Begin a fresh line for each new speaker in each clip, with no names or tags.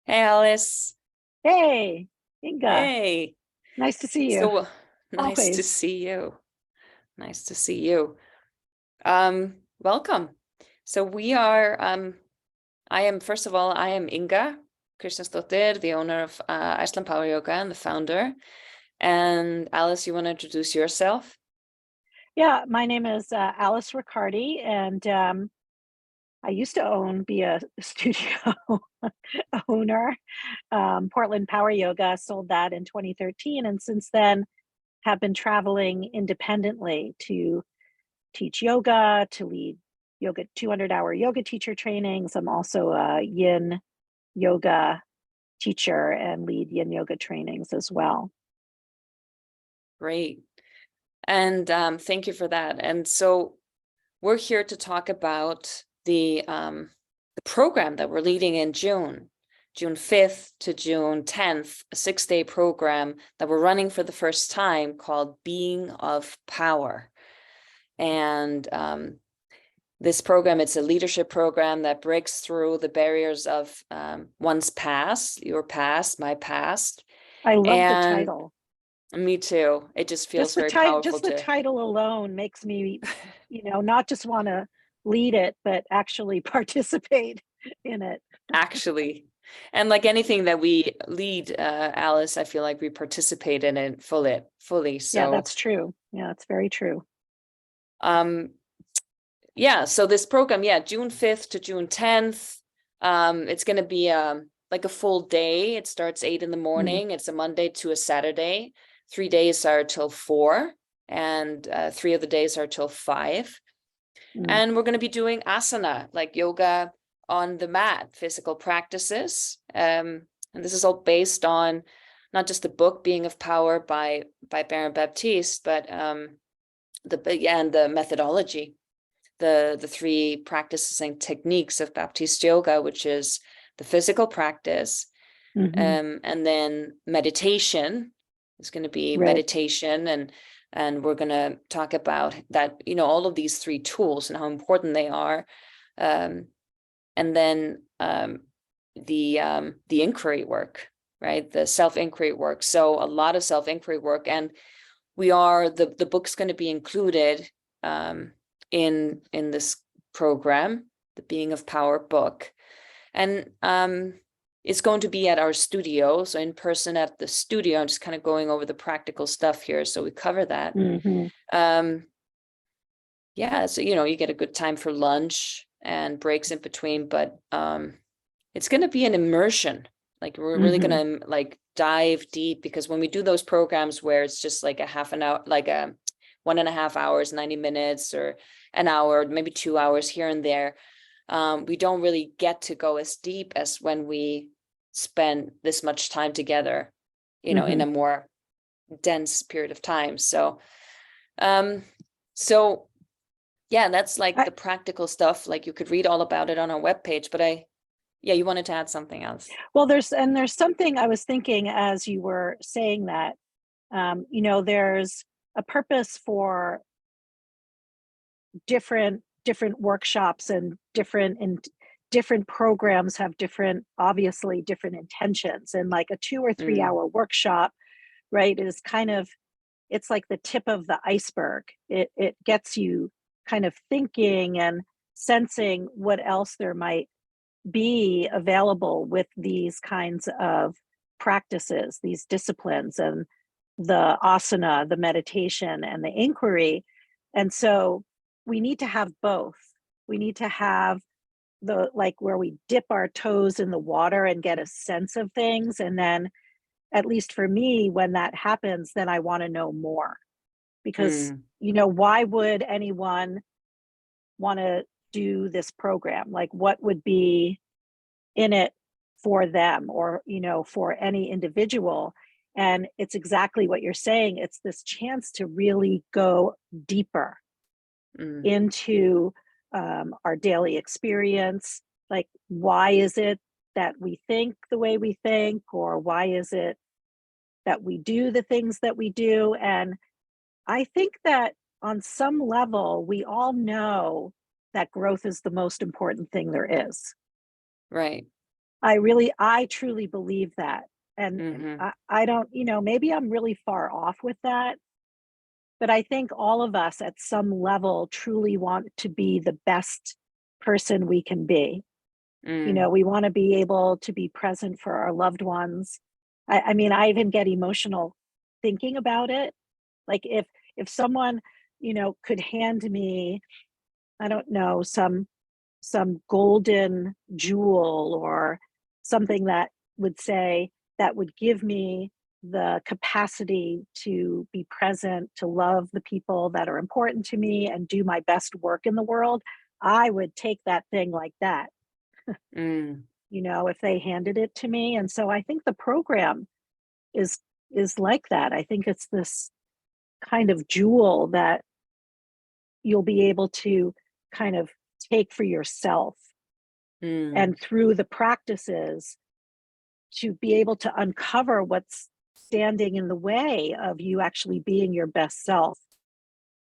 Hey, Alice.
Hey, Inga,
Hey.
nice to see you.
So nice to
Always.
see you. Nice to see you. Welcome. So we are, first of all, I am Inga Kristjansdottir, the owner of Iceland Power Yoga and the founder. And Alice, you want to introduce yourself?
Yeah, my name is Alice Riccardi, and I used to be a studio owner. Portland Power Yoga, sold that in 2013, and since then have been traveling independently to teach yoga, to lead yoga 200-hour yoga teacher trainings. I'm also a yin yoga teacher and lead yin yoga trainings as well.
Great. And thank you for that. And so we're here to talk about the program that we're leading in June 5th to June 10th, a 6-day program that we're running for the first time called Being of Power. And this program, it's a leadership program that breaks through the barriers of one's past, your past, my past.
I love the
And
title.
me too. It just feels very powerful
Just the
to
title alone makes me, not just want to lead it, but actually participate in it.
actually. And like anything that we lead, Alice, I feel like we participate in it fully.
Yeah,
So
that's true. Yeah, it's very true.
um yeah, so this program, June 5th to June 10th. It's going to be like a full day. It starts 8 in the
Mm,
morning. It's a Monday to a Saturday. 3 days are till 4, and 3 of the days are till 5.
mm.
And we're going to be doing asana, like yoga on the mat, physical practices. And this is all based on not just the book Being of Power by Baron Baptiste, but and the methodology, the three practices and techniques of Baptiste yoga, which is the physical practice,
Hmm.
and then meditation. It's going to be
Right.
meditation, and we're going to talk about that, all of these three tools and how important they are. And then the inquiry work, right? The self-inquiry work. So a lot of self-inquiry work, and the book's going to be included in this program, the Being of Power book. And it's going to be at our studio, so in person at the studio. I'm just kind of going over the practical stuff here, so we cover that.
Hmm.
Um, yeah, so you get a good time for lunch and breaks in between, but it's going to be an immersion. Like we're really
Hmm.
going to like dive deep, because when we do those programs where it's just like a half an hour, like a 1.5 hours, 90 minutes, or an hour, maybe 2 hours here and there, we don't really get to go as deep as when we spend this much time together, in
Hmm.
a more dense period of time. Um, so yeah, that's like
I,
the practical stuff. Like you could read all about it on our webpage, but yeah, you wanted to add something else.
well, there's something I was thinking as you were saying that, there's a purpose for different workshops and different programs have obviously different intentions, and like a 2 or 3 hour workshop, right, is kind of, it's like the tip of the iceberg. It gets you kind of thinking and sensing what else there might be available with these kinds of practices, these disciplines, and the asana, the meditation, and the inquiry. And so we need to have both. We need to have the, like, where we dip our toes in the water and get a sense of things. And then, at least for me, when that happens, then I want to know more. Because,
Mm,
why would anyone want to do this program? Like, what would be in it for them, or for any individual? And it's exactly what you're saying. It's this chance to really go deeper
mm,
into our daily experience. Like, why is it that we think the way we think, or why is it that we do the things that we do? And I think that on some level we all know that growth is the most important thing there is.
right.
I truly believe that. And
Mm-hmm.
I don't, maybe I'm really far off with that, but I think all of us at some level truly want to be the best person we can be.
Mm.
We want to be able to be present for our loved ones. I mean, I even get emotional thinking about it. Like if someone, could hand me, I don't know, some golden jewel or something that would say that would give me the capacity to be present, to love the people that are important to me and do my best work in the world, I would take that thing like that,
Mm.
if they handed it to me. And so I think the program is is like that. I think it's this kind of jewel that you'll be able to kind of take for yourself,
Mm.
and through the practices to be able to uncover what's standing in the way of you actually being your best self.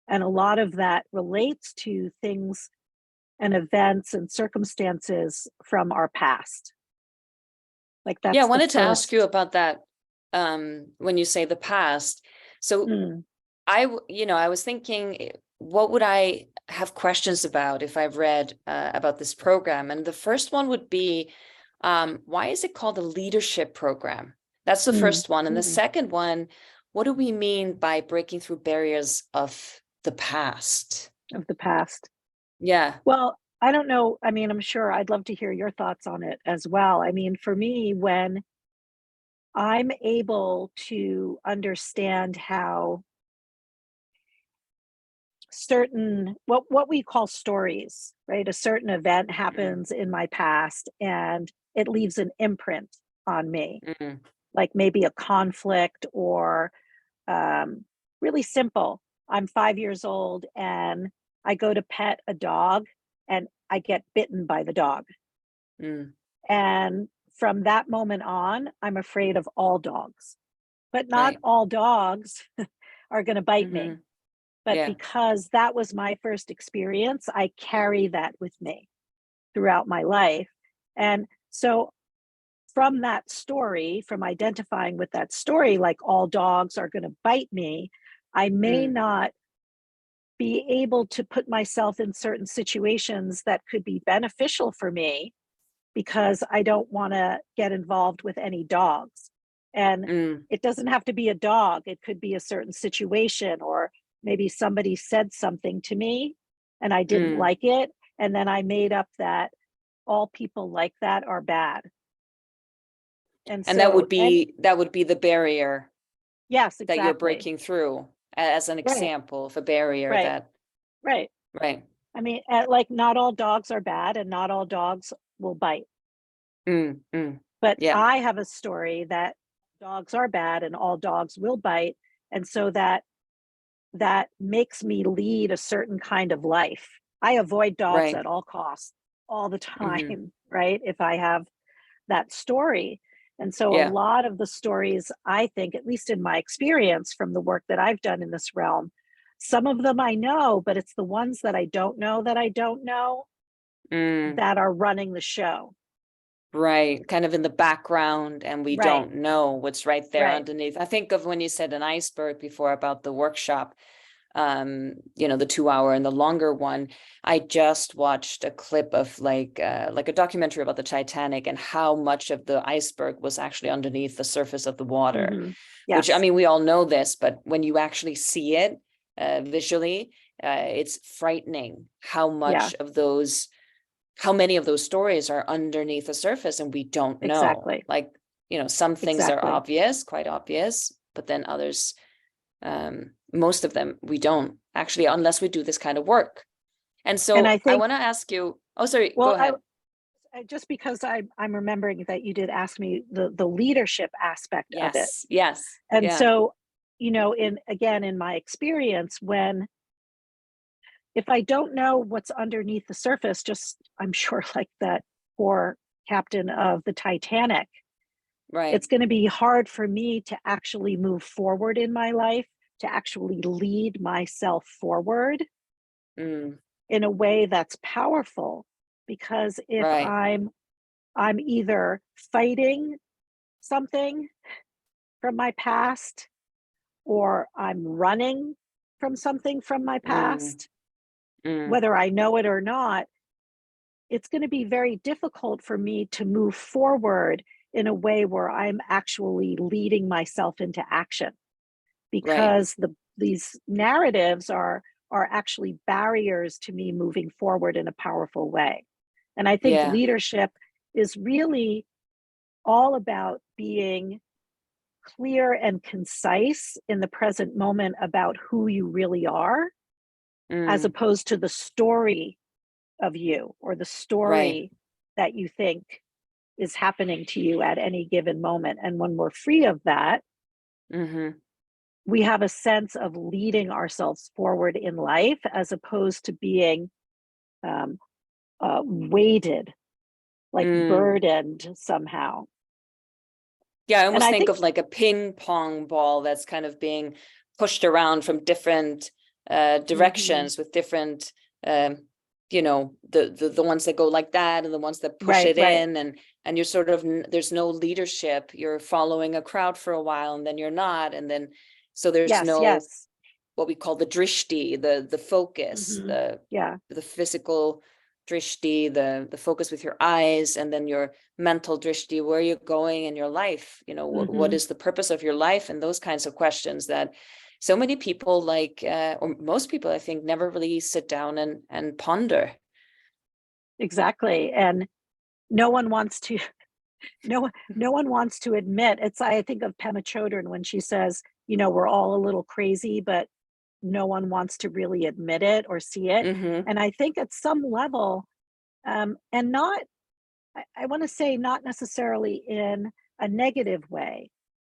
And a lot of that relates to things and events and circumstances from our past. Like
Yeah, I
that's the
wanted to ask you
first.
about that. When you say the past, so
Mm,
I was thinking, what would I have questions about if I've read about this program? And the first one would be, why is it called a leadership program? That's the
mm,
first one. And the
mm,
second one, what do we mean by breaking through barriers of the past?
of the past.
Yeah.
Well, I don't know. I mean, I'm sure I'd love to hear your thoughts on it as well. I mean, for me, when I'm able to understand how certain what we call stories, right? A certain event
Mm,
happens in my past and it leaves an imprint on me,
mm,
like maybe a conflict or um, really simple. I'm 5 years old and I go to pet a dog and I get bitten by the dog.
mm,
And from that moment on, I'm afraid of all dogs, but not
right.
all dogs are going to bite me.
Hmm.
But
Yeah.
because that was my first experience, I carry that with me throughout my life. And so, from that story, from identifying with that story, like all dogs are going to bite me, I may
Mm,
not be able to put myself in certain situations that could be beneficial for me because I don't want to get involved with any dogs. And
mm,
it doesn't have to be a dog, it could be a certain situation, or maybe somebody said something to me and I didn't
mm.
like it. And then I made up that all people like that are bad. And
And that
so, and
would be the barrier
yes,
that you're
exactly.
breaking through as an
Right,
example of a barrier
right,
that,
right.
right.
I mean, like not all dogs are bad and not all dogs will bite.
Mm, mm.
But
Yeah,
I have a story that dogs are bad and all dogs will bite. And so that makes me lead a certain kind of life. I avoid dogs
right.
at all costs all the
Hmm.
time, right? If I have that story. And so a
Yeah.
lot of the stories, I think, at least in my experience from the work that I've done in this realm, some of them I know, but it's the ones that I don't know
Mm,
that are running the show.
right. Kind of in the background, and we
Right,
don't know what's right there
right.
underneath. I think of when you said an iceberg before about the workshop, the 2 hour and the longer one. I just watched a clip of like a documentary about the Titanic and how much of the iceberg was actually underneath the surface of the water,
Hmm.
which, I
Yes,
mean, we all know this, but when you actually see it visually, it's frightening
yeah,
how many of those stories are underneath the surface and we don't know.
exactly,
Like, some things are
exactly.
obvious, quite obvious, but then others, most of them we don't actually, unless we do this kind of work. And
And I
so I
think,
want to ask you, oh, sorry, go
well,
ahead.
just because I'm remembering that you did ask me the leadership aspect of it.
Yes, yes,
And
yeah.
so, in again, in my experience, when if I don't know what's underneath the surface, just I'm sure like that poor captain of the Titanic,
Right.
it's going to be hard for me to actually move forward in my life, to actually lead myself forward
Mm,
in a way that's powerful. Because if
right.
I'm I'm either fighting something from my past, or I'm running from something from my
Mm,
past,
mm,
whether I know it or not. It's going to be very difficult for me to move forward in a way where I'm actually leading myself into action,
right.
because these narratives are actually barriers to me moving forward in a powerful way. And I think
Yeah.
leadership is really all about being clear and concise in the present moment about who you really are, as
Mm,
opposed to the story of you, or the
right.
story that you think is happening to you at any given moment. And when we're free of that,
Mm-hmm.
we have a sense of leading ourselves forward in life, as opposed to being um, weighted, like
Mm.
burdened somehow.
Yeah, I
And
almost
I
think
think,
of like a ping pong ball that's kind of being pushed around from different
mhm,
directions with different um, the ones that go like that and the ones that push
right,
it
right.
in, and you're sort of there's no leadership. You're following a crowd for a while and then you're not, and then so there's
Yes,
no
yes.
what we call the drishti, the focus,
Hmm. Yeah.
the physical drishti, the focus with your eyes, and then your mental drishti, where you're going in your life, what
Hmm.
is the purpose of your life, and those kinds of questions that so many people like, or most people, I think, never really sit down and ponder.
Exactly. And no one wants to, no one wants to admit. It's, I think of Pema Chodron when she says, we're all a little crazy, but no one wants to really admit it or see it.
Mm-hmm.
And I think at some level, and not, I want to say not necessarily in a negative way,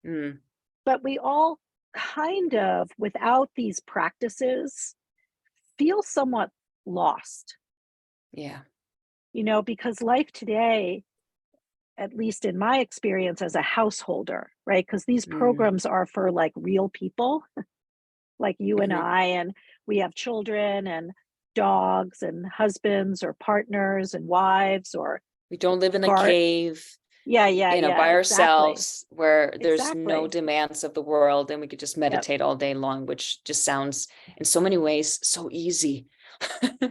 Mm.
but we all kind of, without these practices, feel somewhat lost,
Yeah.
because life today, at least in my experience as a householder, right? Because these
Mm.
programs are for like real people, like you and
Mm-hmm.
I, and we have children and dogs and husbands or partners and wives or
We don't live in a
guard.
cave,
Yeah, yeah, yeah,
by
exactly.
ourselves, where there's no
Exactly.
demands of the world and we could just
Yep.
meditate all day long, which just sounds in so many ways so easy.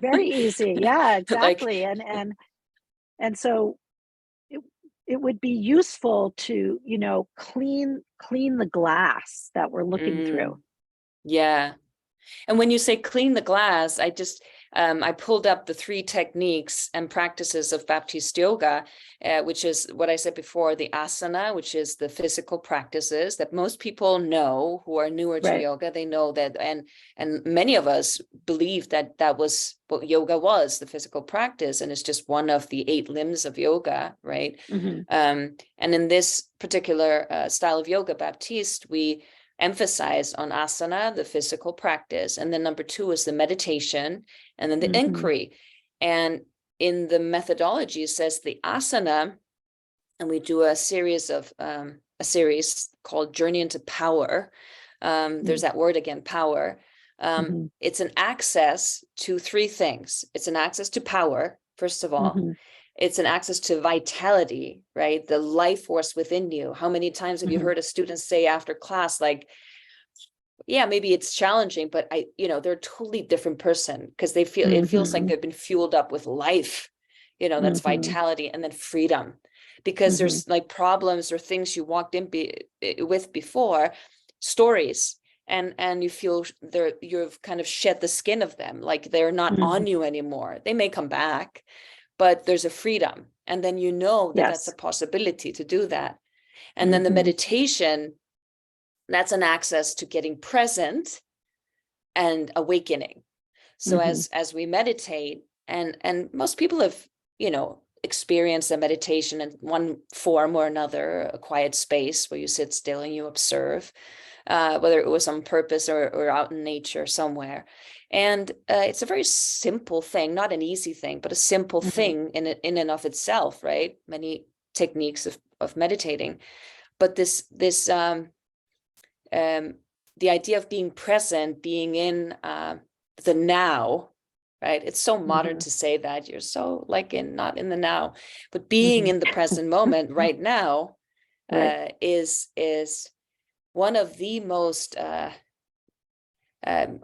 Very easy. Yeah,
Like,
exactly. And so it, it would be useful to, clean the glass that we're looking through.
mm, yeah. And when you say clean the glass, I pulled up the 3 techniques and practices of Baptiste yoga, which is what I said before, the asana, which is the physical practices that most people know who are newer to
Right.
yoga. They know that, and many of us believe that that was what yoga was, the physical practice, and it's just one of the 8 limbs of yoga, right?
Hmm.
And in this particular style of yoga, Baptiste, we emphasize on asana, the physical practice. And then number 2 is the meditation and then the
Hmm.
inquiry. And in the methodology, it says the asana, and we do a series called Journey into Power. There's that word again, power.
Hmm.
It's an access to 3 things. It's an access to power, first of all.
Hmm.
It's an access to vitality, right? The life force within you. How many times have you
Hmm.
heard a student say after class, like, yeah, maybe it's challenging, but they're a totally different person because it feels like
Hmm.
they've been fueled up with life, that's
Hmm.
vitality, and then freedom. Because
Hmm.
there's like problems or things you walked in with before, stories, and you feel you've kind of shed the skin of them, like they're not on
Hmm.
you anymore. They may come back, but there's a freedom. And then that that's a
Yes.
possibility to do that. And then the
Hmm.
meditation, that's an access to getting present and awakening. So
Hmm.
as we meditate, and most people have, experienced a meditation in one form or another, a quiet space where you sit still and you observe, whether it was on purpose or out in nature somewhere. And it's a very simple thing, not an easy thing, but a simple
Hmm.
thing in and of itself, right? Many techniques of meditating, but this um, the idea of being present, being in the now, right? It's so modern
Mhm.
to say that. You're so like not in the now, but being
Mhm.
in the present moment right now
Right.
is one of the most um,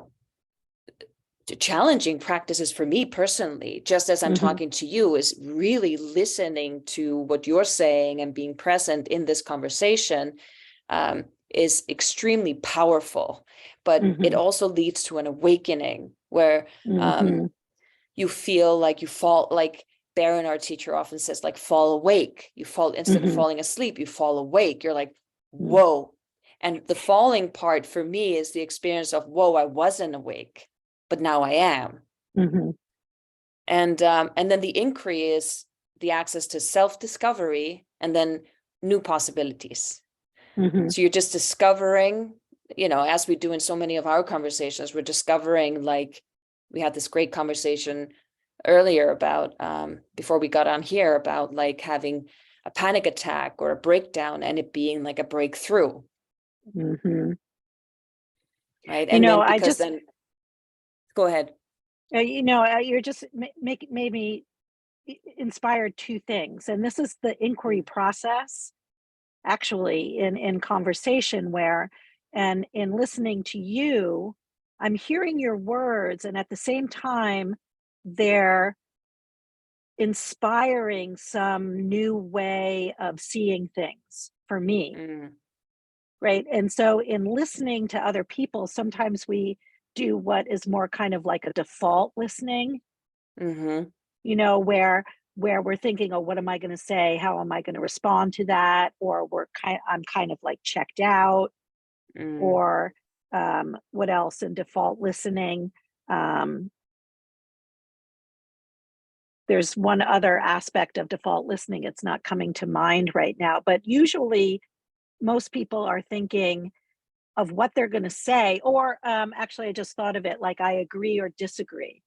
challenging practices for me personally, just as I'm
Mhm.
talking to you, is really listening to what you're saying and being present in this conversation is extremely powerful. But it
Mhm.
also leads to an awakening where
Mhm.
you feel like you fall, like Baron, our teacher, often says, like, fall awake. You fall, instead of
Mhm.
falling asleep, you fall awake. You're like,
Mhm.
whoa. And the falling part for me is the experience of, whoa, I wasn't awake, but now I am.
Mhm.
And then the inquiry is the access to self-discovery and then new possibilities.
Mhm.
So you're just discovering, as we do in so many of our conversations, we're discovering, like, we had this great conversation earlier about, before we got on here, about like having a panic attack or a breakdown and it being like a breakthrough,
Mhm.
right?
You
And
know,
then
I
because
just,
then, go ahead.
you're just made me inspired two things, and this is the inquiry
Mm,
process, actually, in conversation where, and in listening to you, I'm hearing your words, and at the same time, they're inspiring some new way of seeing things for me,
mm,
right? And so in listening to other people, sometimes we do what is more kind of like a default listening,
mm-hmm,
where we're thinking, oh, what am I going to say? How am I going to respond to that? Or I'm kind of like checked out,
mm,
or what else in default listening? Um, there's one other aspect of default listening. It's not coming to mind right now, but usually most people are thinking of what they're going to say, or actually, I just thought of it, like I agree or disagree,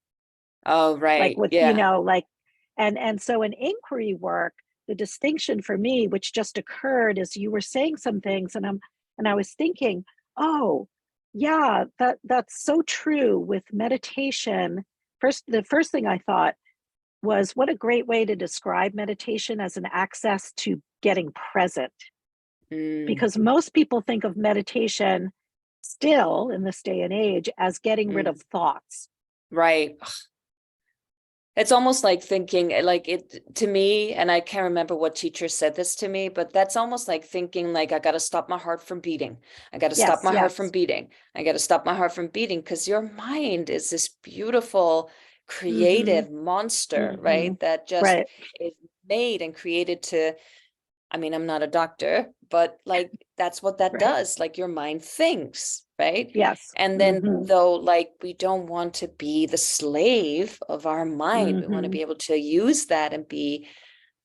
oh,
like
right,
with,
yeah,
like, and so in inquiry work, the distinction for me, which just occurred as you were saying some things, and I was thinking, oh, yeah, that's so true with meditation. The first thing I thought was, what a great way to describe meditation, as an access to getting present.
mm,
Because most people think of meditation, still in this day and age, as getting rid
mm,
of thoughts.
right. It's almost like thinking, like, it to me, and I can't remember what teacher said this to me, but that's almost like thinking, like, I got to stop my heart from beating. I got to stop
Yes,
my heart from
yes.
beating. I got to stop my heart from beating, because your mind is this beautiful,
Mhm.
creative monster,
Mhm.
right? That just
Right,
is made and created to, I mean, I'm not a doctor, but like that's what that
right.
does. Like your mind thinks, right?
Yes.
And then
Mhm.
though, like we don't want to be the slave of our mind. We want to
Mhm.
be able to use that and be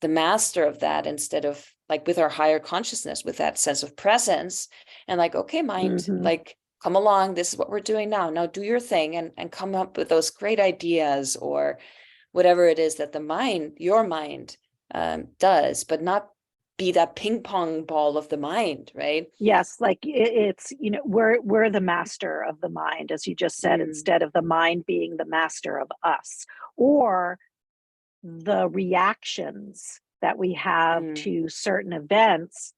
the master of that, instead of like with our higher consciousness, with that sense of presence. And like, okay, mind,
Mhm.
like come along. This is what we're doing now. Now do your thing and come up with those great ideas or whatever it is that the mind, your mind, does, but not be that ping pong ball of the mind, right?
Yes, like it's, we're the master of the mind, as you just said,
Mm,
instead of the mind being the master of us, or the reactions that we have
mm,
to certain events.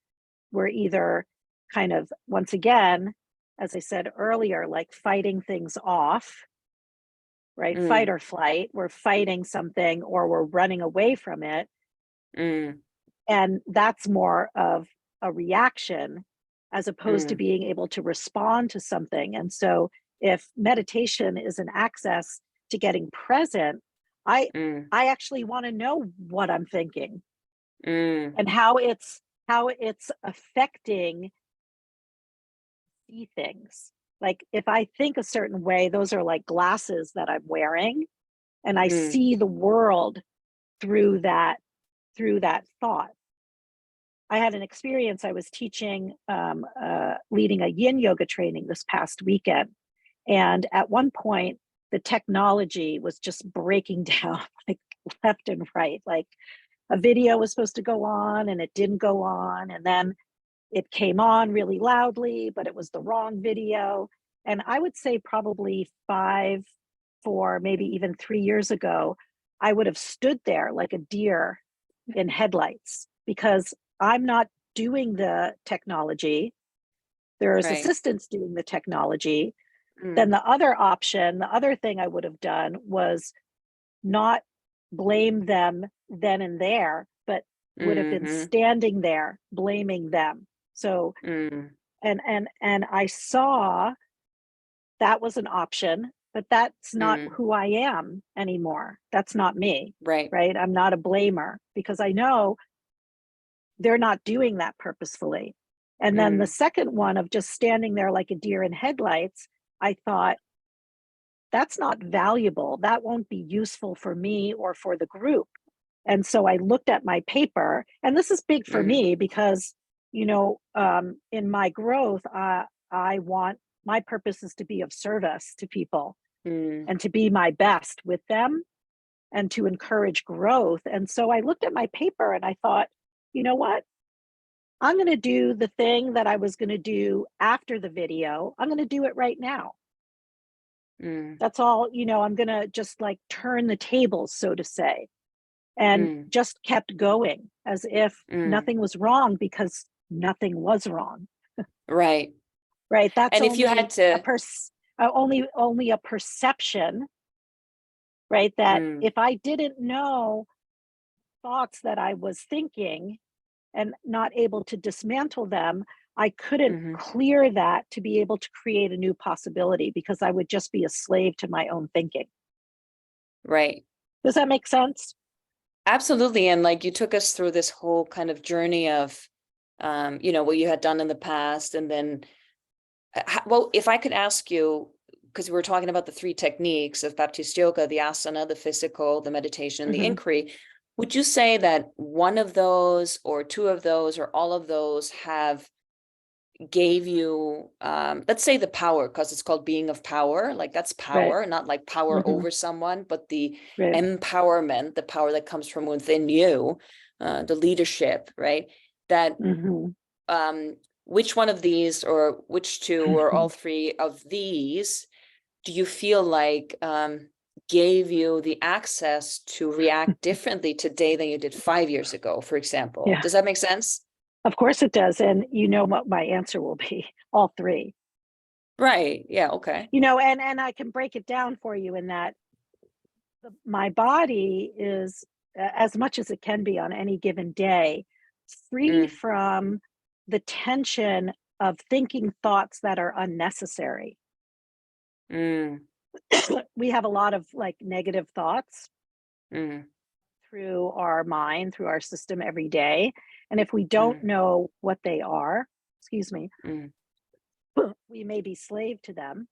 We're either kind of, once again, as I said earlier, like fighting things off, right? Fight
mm,
or flight. We're fighting something or we're running away from it.
mm,
And that's more of a reaction, as opposed to
mm,
being able to respond to something. And so if meditation is an access to getting present, I
mm,
I actually want to know what I'm thinking,
mm,
and how it's affecting see things. Like if I think a certain way, those are like glasses that I'm wearing, and I
mm,
see the world through that thought. I had an experience. I was teaching, leading a yin yoga training this past weekend. And at one point, the technology was just breaking down like left and right. Like a video was supposed to go on and it didn't go on. And then it came on really loudly, but it was the wrong video. And I would say probably for maybe even 3 years ago, I would have stood there like a deer in headlights because I'm not doing the technology. There's
Right.
assistants doing the technology. Then
Mm,
the other option, the other thing I would have done was not blame them then and there, but would have been
mm-hmm,
standing there blaming them. So,
mm,
and I saw that was an option, but that's not
mm,
who I am anymore. That's not me,
right.
right? I'm not a blamer because I know they're not doing that purposefully. And then the
Mm,
second one of just standing there like a deer in headlights, I thought, that's not valuable. That won't be useful for me or for the group. And so I looked at my paper, and this is big for
mm,
me because, in my growth, I want my purpose is to be of service to people
mm,
and to be my best with them and to encourage growth. And so I looked at my paper and I thought, you know what? I'm going to do the thing that I was going to do after the video. I'm going to do it right now.
mm,
That's all, I'm going to just like turn the tables, so to say, and
mm,
just kept going as if
mm.
nothing was wrong because nothing was wrong,
Right.
right? That's
And if you had
only
to,
only a perception, right? That
mm,
if I didn't know thoughts that I was thinking and not able to dismantle them, I couldn't
mm-hmm,
clear that to be able to create a new possibility because I would just be a slave to my own thinking.
right.
Does that make sense?
Absolutely. And like you took us through this whole kind of journey of, what you had done in the past. And then, well, if I could ask you, because we were talking about the three techniques of Baptiste yoga, the asana, the physical, the meditation, the
Hmm.
inquiry, would you say that one of those or two of those or all of those have gave you, let's say the power, because it's called being of power, like that's
Right.
power, not like power
Hmm.
over someone, but the
Right.
empowerment, the power that comes from within you, the leadership, right? That
Hmm.
um, which one of these or which two or all three of these do you feel like gave you the access to react differently today than you did 5 years ago, for example?
Yeah,
Does that make sense?
of course it does. And you know what my answer will be, all three.
Right. Yeah. Okay.
And I can break it down for you in that my body is, as much as it can be on any given day, free
Mm,
from the tension of thinking thoughts that are unnecessary.
mm,
We have a lot of like negative thoughts
mm,
through our mind, through our system every day. And if we don't
mm,
know what they are, excuse me,
mm.
we may be slave to them.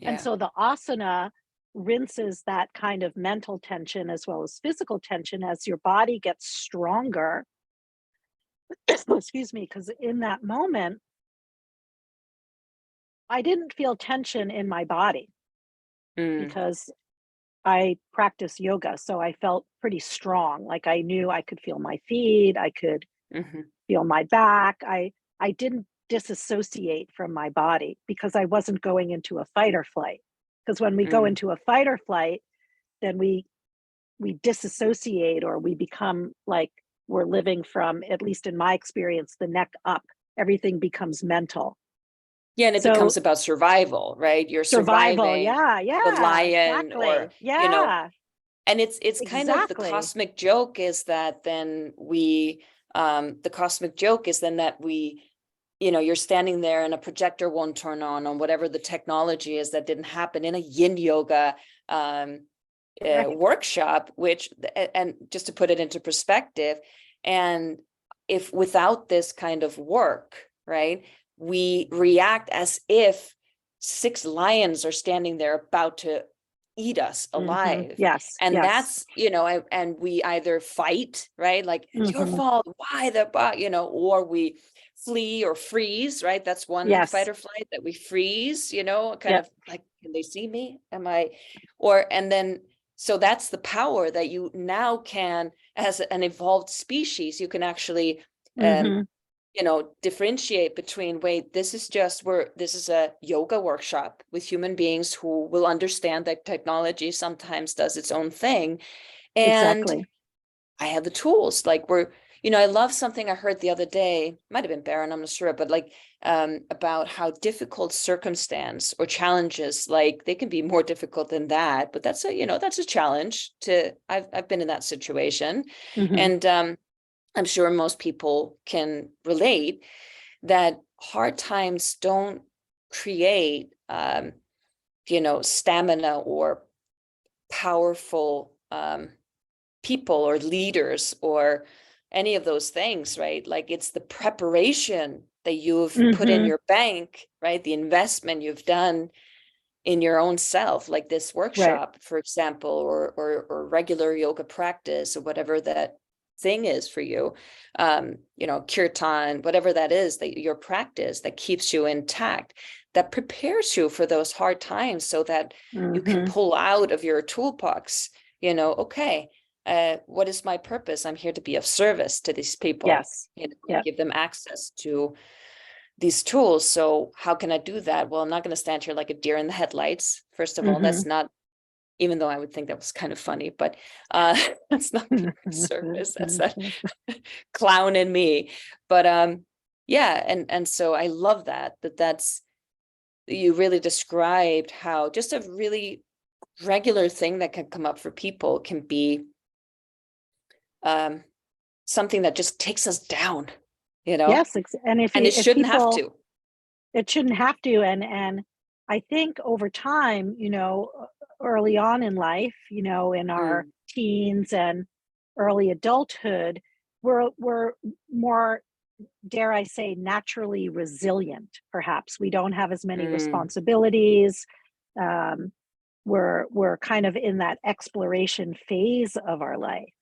And
Yeah.
so the asana rinses that kind of mental tension as well as physical tension as your body gets stronger. Excuse me, because in that moment, I didn't feel tension in my body
Mm,
because I practice yoga. So I felt pretty strong. Like I knew I could feel my feet, I could
hmm
feel my back. I didn't disassociate from my body because I wasn't going into a fight or flight. Because when we go
mm.
into a fight or flight, then we disassociate or we become like we're living from, at least in my experience, the neck up. Everything becomes mental.
Yeah, and it
So
becomes about survival, right? You're
survival,
surviving
yeah,
the
yeah,
lion or,
exactly.
you know,
Yeah,
and it's kind of the
exactly.
cosmic joke is that then the cosmic joke is then that you're standing there and a projector won't turn on whatever the technology is that didn't happen in a yin yoga um
Right.
workshop, which, and just to put it into perspective, and if without this kind of work, right, we react as if six lions are standing there about to eat us
Hmm.
alive.
Yes,
And
yes.
that's, and we either fight, right? Like it's your
Hmm.
fault. Why or we flee or freeze, right? That's one fight
Yes.
or flight, that we freeze, kind
Yep.
of like, can they see me? And then, so that's the power that you now can, as an evolved species, you can actually um,
Hmm.
differentiate between, wait, this is a yoga workshop with human beings who will understand that technology sometimes does its own thing. And
Exactly.
I have the tools. Like I love something I heard the other day, might have been Baron, I'm not sure, but like about how difficult circumstance or challenges, like they can be more difficult than that, but that's a challenge I've been in that situation.
Hmm.
And I'm sure most people can relate that hard times don't create stamina or powerful people or leaders or any of those things, right? Like it's the preparation that you've put in
Hmm.
your bank, right? The investment you've done in your own self, like this
Right.
workshop, for example, or regular yoga practice or whatever that thing is for you, kirtan, whatever that is, that your practice that keeps you intact, that prepares you for those hard times so that you can
Hmm.
pull out of your toolbox, okay, what is my purpose? I'm here to be of service to these people,
Yes.
and
Yeah.
give them access to these tools. So how can I do that? Well, I'm not going to stand here like a deer in the headlights. First of all,
Hmm.
that's not, even though I would think that was kind of funny, but that's not being of service. That's that clown in me. But yeah, and so I love that's you really described how just a really regular thing that can come up for people can be something that just takes us down,
Yes. And
and it
if
shouldn't have
people,
to.
it shouldn't have to. And I think over time, early on in life, in our
Mm,
teens and early adulthood, we're more, dare I say, naturally resilient. Perhaps we don't have as many
mm,
responsibilities. Um, we're kind of in that exploration phase of our life.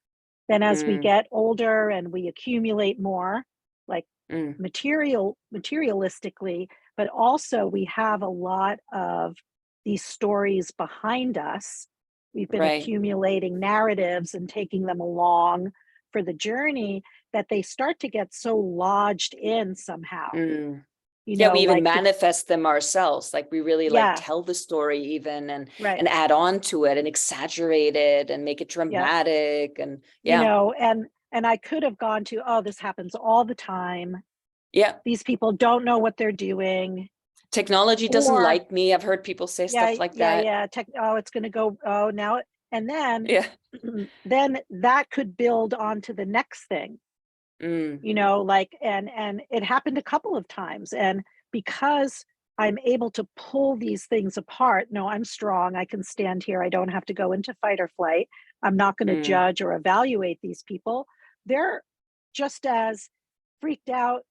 Then as we
mm,
get older and we accumulate more, like
mm.
materialistically, but also we have a lot of these stories behind us. We've been
Right.
accumulating narratives and taking them along for the journey, that they start to get so lodged in somehow,
Mm. Yeah, we even
like the,
manifest them ourselves. Like we really like
yeah,
tell the story even
right,
and add on to it and exaggerate it and make it
yeah,
dramatic. And yeah,
and I could have gone to, oh, this happens all the time.
yeah.
These people don't know what they're doing.
Technology doesn't
Or
like me. I've heard people say
yeah,
stuff like
yeah,
that.
yeah. Oh, it's going to go. Oh, now, and then,
Yeah.
then that could build onto the next thing,
Mm,
like, and it happened a couple of times. And because I'm able to pull these things apart, no, I'm strong. I can stand here. I don't have to go into fight or flight. I'm not going to
mm,
judge or evaluate these people. They're just as freaked out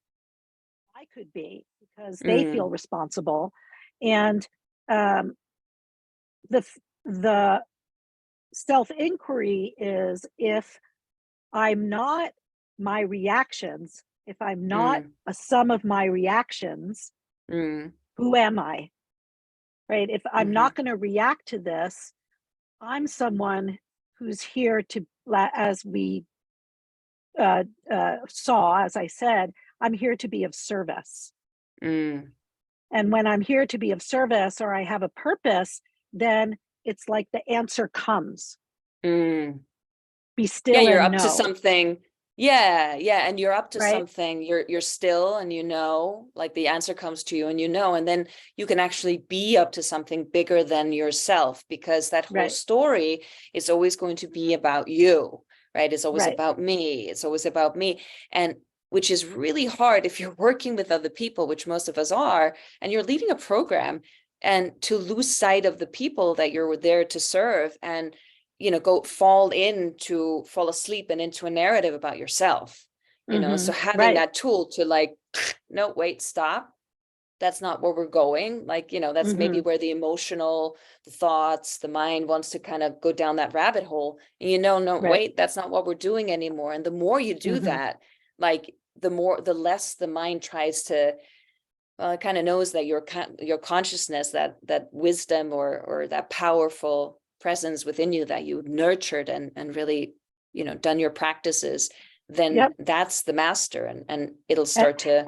I could be, because they feel
mm,
responsible. And um, the the self inquiry is, if I'm not my reactions, if I'm not
mm,
a sum of my reactions,
mm,
who am I? Right? If I'm
mm-hmm,
not going to react to this, I'm someone who's here to, as we saw, as I said, I'm here to be of service.
mm,
And when I'm here to be of service, or I have a purpose, then it's like the answer comes.
mm.
Be
Yeah,
still
you're
and
up to
know,
something. Yeah, yeah, and you're up to
right?
something. You're still and like the answer comes to you and and then you can actually be up to something bigger than yourself, because that whole
Right,
story is always going to be about you, right? It's always
right.
about me. It's always about me. And which is really hard if you're working with other people, which most of us are, and you're leading a program, and to lose sight of the people that you're there to serve, and fall asleep and into a narrative about yourself, so having
Right.
that tool to like, no, wait, stop, that's not where we're going, like, that's maybe
Hmm.
where the thoughts, the mind wants to kind of go down that rabbit hole, and no,
Right.
wait, that's not what we're doing anymore. And the more you do
Hmm.
that, like the less the mind tries to, well, it kind of knows that your consciousness, that wisdom or that powerful presence within you that you nurtured and really, done your practices, then
Yep.
that's the master, and it'll start to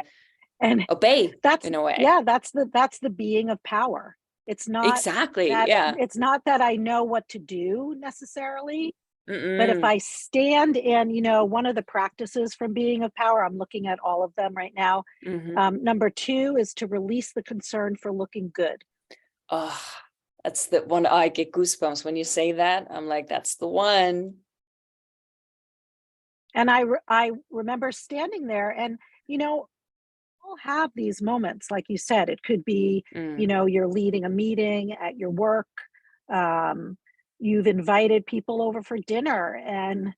And
obey
that's,
in a way.
yeah, that's the being of power. It's not
Exactly.
that,
Yeah.
it's not that I know what to do necessarily, but if
Mm-mm.
I stand in, one of the practices from being of power, I'm looking at all of them right now.
Mm-hmm.
Number 2 is to release the concern for looking good.
Oh, that's the one. I get goosebumps when you say that. I'm like, that's the one.
And I remember standing there, and we'll have these moments, like you said. It could be,
Mm.
you're leading a meeting at your work. You've invited people over for dinner, and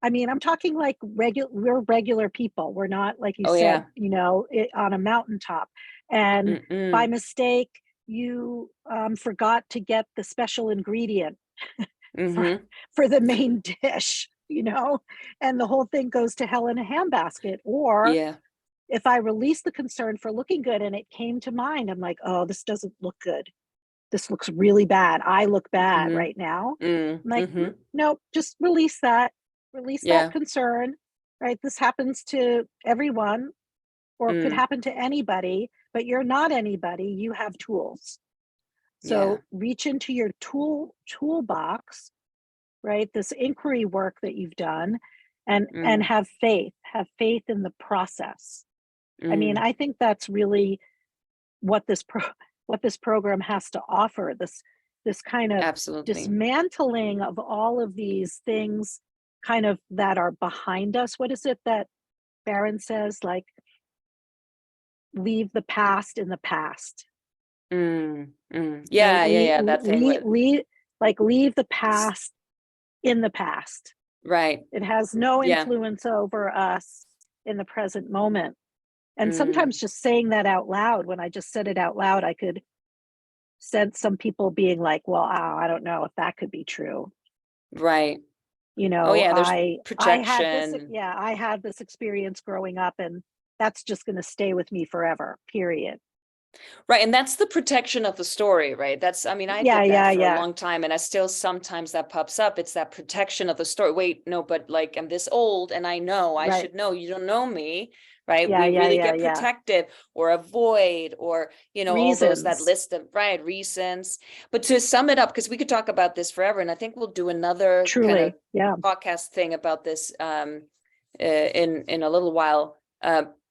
I mean, I'm talking like we're regular people. We're not, like you
Oh
said,
yeah.
on a mountaintop. And by
Mm-mm.
mistake, you forgot to get the special ingredient for
Mm-hmm.
for the main dish, and the whole thing goes to hell in a handbasket. Or
Yeah.
if I release the concern for looking good and it came to mind, I'm like, oh, this doesn't look good. This looks really bad. I look bad
Mm-hmm.
right now.
Mm.
I'm like,
Mm-hmm.
no, just release that
Yeah.
concern, right? This happens to everyone, or could
Mm.
happen to anybody, but you're not anybody. You have tools.
Yeah.
So reach into your toolbox, right? This inquiry work that you've done, and
Mm.
have faith. Have faith in the process. I mean,
Mm.
I think that's really what what this program has to offer. This kind of
Absolutely.
dismantling of all of these things, kind of, that are behind us. What is it that Barron says? Like, leave the past in the past,
Mm. Mm.
right?
Yeah. Yeah. Yeah. That thing with
Leave the past in the past.
right.
It has no
Yeah.
influence over us in the present moment. And
Mm.
sometimes just saying that out loud, when I just said it out loud, I could sense some people being like, well, I don't know if that could be true.
Right. Oh yeah. There's projection.
I had this experience growing up, and that's just going to stay with me forever, period.
Right. And that's the protection of the story, right? That's, I mean, I
Yeah,
did that
yeah,
for a
yeah.
long time, and I still sometimes that pops up. It's that protection of the story. Wait, no, but like I'm this old and I know I
Right.
should know. You don't know me, right?
Yeah,
We
yeah,
really
yeah,
get
yeah.
protective or avoid, or, all those, that
Reasons.
list of right reasons. But to sum it up, because we could talk about this forever, and I think we'll do another kind of
Truly. Yeah.
podcast thing about this in a little while.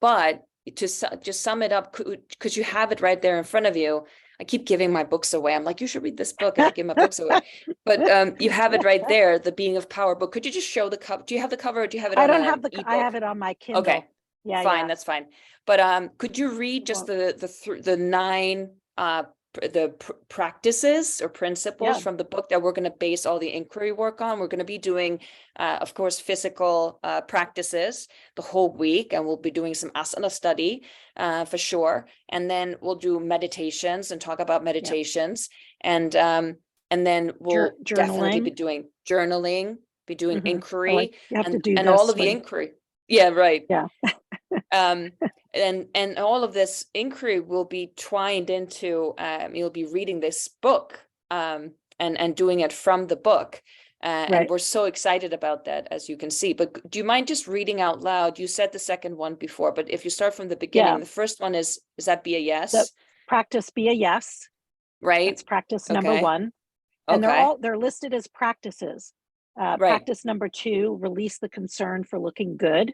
But to just sum it up, because you have it right there in front of you. I keep giving my books away. I'm like, you should read this book, and I give my books away. But you have it right there, the Being of Power book. Could you just show the cover? Do you have the cover, or do you have it
I
on
don't
a
have I have
ebook?
it on my
Okay,
Kindle. Yeah,
fine,
yeah.
that's fine. But could you read just
Well,
the 9 practices or principles
yeah.
from the book that we're going to base all the inquiry work on? We're going to be doing, of course, physical practices the whole week, and we'll be doing some asana study for sure. And then we'll do meditations and talk about
Yeah.
meditations. And then we'll definitely be
Journaling.
doing journaling, be doing
I like,
inquiry,
you have to do
and all
this
of the
when,
inquiry. Yeah, right.
yeah.
um and all of this inquiry will be twined into, you'll be reading this book, and doing it from the book, and
Right.
we're so excited about that, as you can see. But do you mind just reading out loud? You said the second one before, but if you start from the beginning,
Yeah.
the first one is that be a
The
yes,
practice be a yes.
right?
That's practice number
Okay.
1. And
Okay.
they're listed as practices.
Right.
Practice number 2, release the concern for looking good.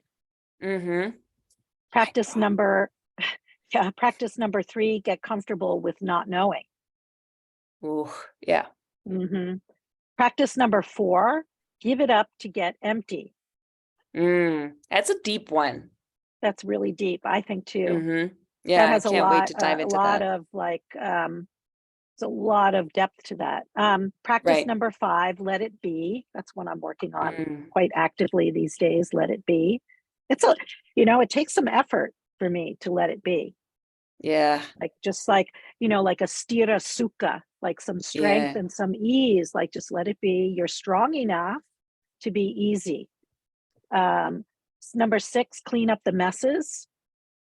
Mm-hmm.
Practice number Yeah, practice number 3, get comfortable with not knowing.
Ooh, yeah.
Hmm. Practice number 4, give it up to get empty.
That's a deep one.
That's really deep, I think, too.
Mm-hmm. Yeah,
That
I
has
can't wait to dive
a
into
lot
that.
of like, it's a lot of depth to that. Practice
Right.
number 5, let it be. That's one I'm working on
Mm,
quite actively these days. Let it be. It takes some effort for me to let it be.
yeah.
Like, just like, like a stira sukha, like some strength
Yeah.
and some ease, like, just let it be. You're strong enough to be easy. Number 6, clean up the messes.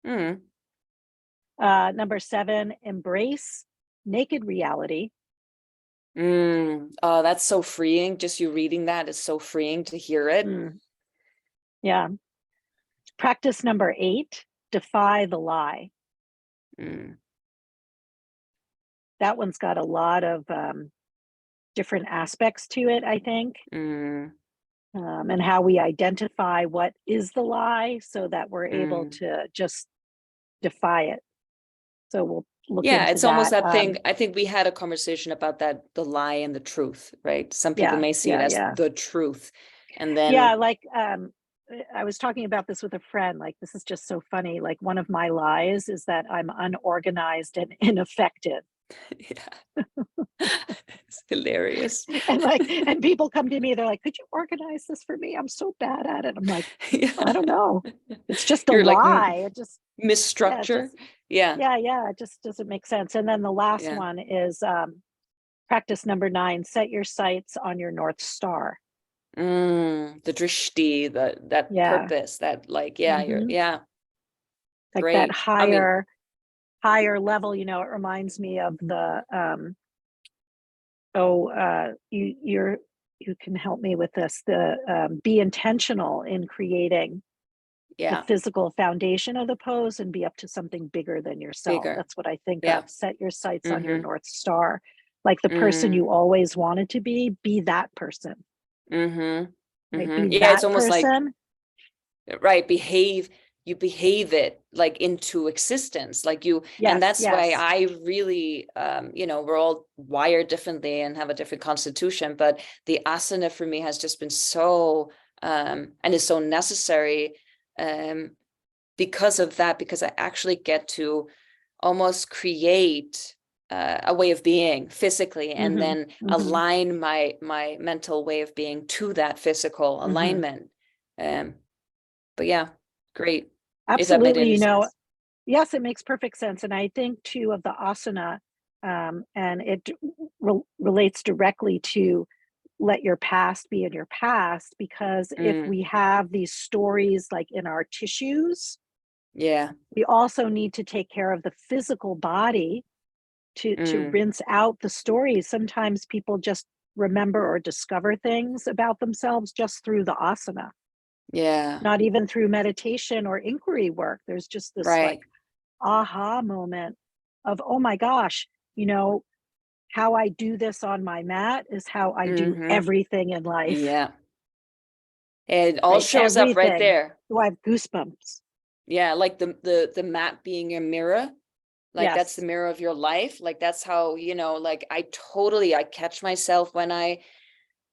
Mm.
Number 7, embrace naked reality.
Oh, that's so freeing. Just you reading that is so freeing to hear it.
Mm, yeah. Practice number 8, defy the lie. That one's got a lot of different aspects to it, I think. And how we identify what is the lie so that we're able to just defy it. So we'll look into
it's almost
that.
that thing. I think we had a conversation about that, the lie and the truth, right? Some people may see it as the truth. And then
like I was talking about this with a friend, like, this is just so funny. Like, one of my lies is that I'm unorganized and ineffective.
It's hilarious.
And people come to me, they're like, could you organize this for me? I'm so bad at it. I'm like, I don't know. It's just a lie. It just
misstructure.
It just doesn't make sense. And then the last one is practice number 9, set your sights on your North Star.
The drishti, that purpose, that like, like
great. That higher level, it reminds me of the you can help me with this, the be intentional in creating the physical foundation of the pose and be up to something bigger than yourself. That's what I think of. Set your sights on your North Star, like the person you always wanted to be that person.
It's almost person. Like you behave it like into existence, like you, and that's why I really, we're all wired differently and have a different constitution, but the asana for me has just been so, and is so necessary because of that, because I actually get to almost create a way of being physically, and then align my mental way of being to that physical alignment. But great.
Absolutely. Yes, it makes perfect sense. And I think too of the asana, and it relates directly to let your past be in your past, because if we have these stories like in our tissues, we also need to take care of the physical body to rinse out the stories. Sometimes people just remember or discover things about themselves just through the asana. Not even through meditation or inquiry work. There's just this like aha moment of, oh my gosh, how I do this on my mat is how I do everything in life.
It all shows up right there.
So I have goosebumps.
Like the mat being your mirror. Like that's the mirror of your life. Like that's how, like I catch myself when I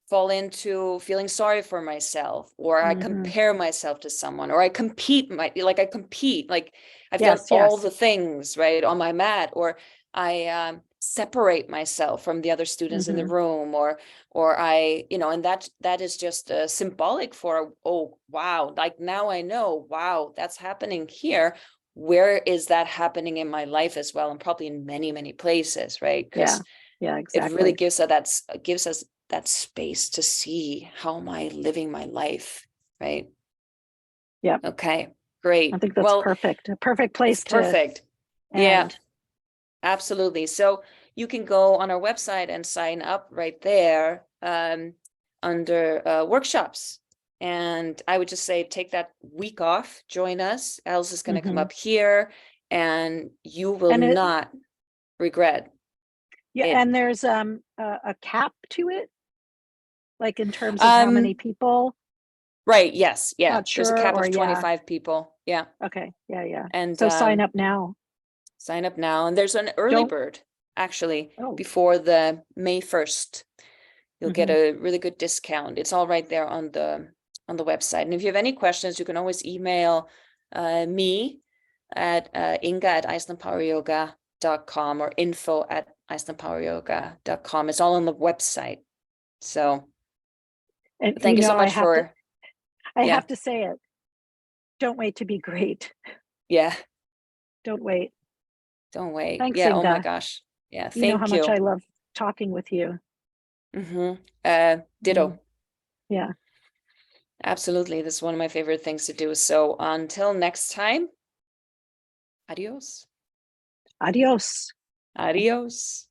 fall into feeling sorry for myself, or I compare myself to someone, or I compete, like I've done all the things right on my mat, or I separate myself from the other students in the room, or I, and that is just symbolic for, oh, wow, like now I know, wow, that's happening here. Where is that happening in my life as well? And probably in many, many places, right? Because
exactly.
It really gives us that space to see, how am I living my life, right? Okay, great.
I think that's perfect. A perfect place to
perfect. End. Absolutely. So you can go on our website and sign up right there under workshops. And I would just say, take that week off, join us. Alice is going to come up here, and you will not regret.
And there's a cap to it, like in terms of how many people.
Right. Yes.
Not sure,
there's a cap of 25 people.
Okay. Yeah.
And
so sign up now.
And there's an early bird actually before the May 1st. You'll get a really good discount. It's all right there on the website. And if you have any questions, you can always email me at inga@icelandpoweryoga.com or info@icelandpoweryoga.com. It's all on the website. So thank you so much for.
I have to say it. Don't wait to be great. Don't wait.
Don't wait.
Thanks,
Inga.
Oh my
gosh. Thank you.
You know how much I love talking with you.
Ditto.
Yeah.
Absolutely. This is one of my favorite things to do. So until next time, adios.
Adios.
Adios.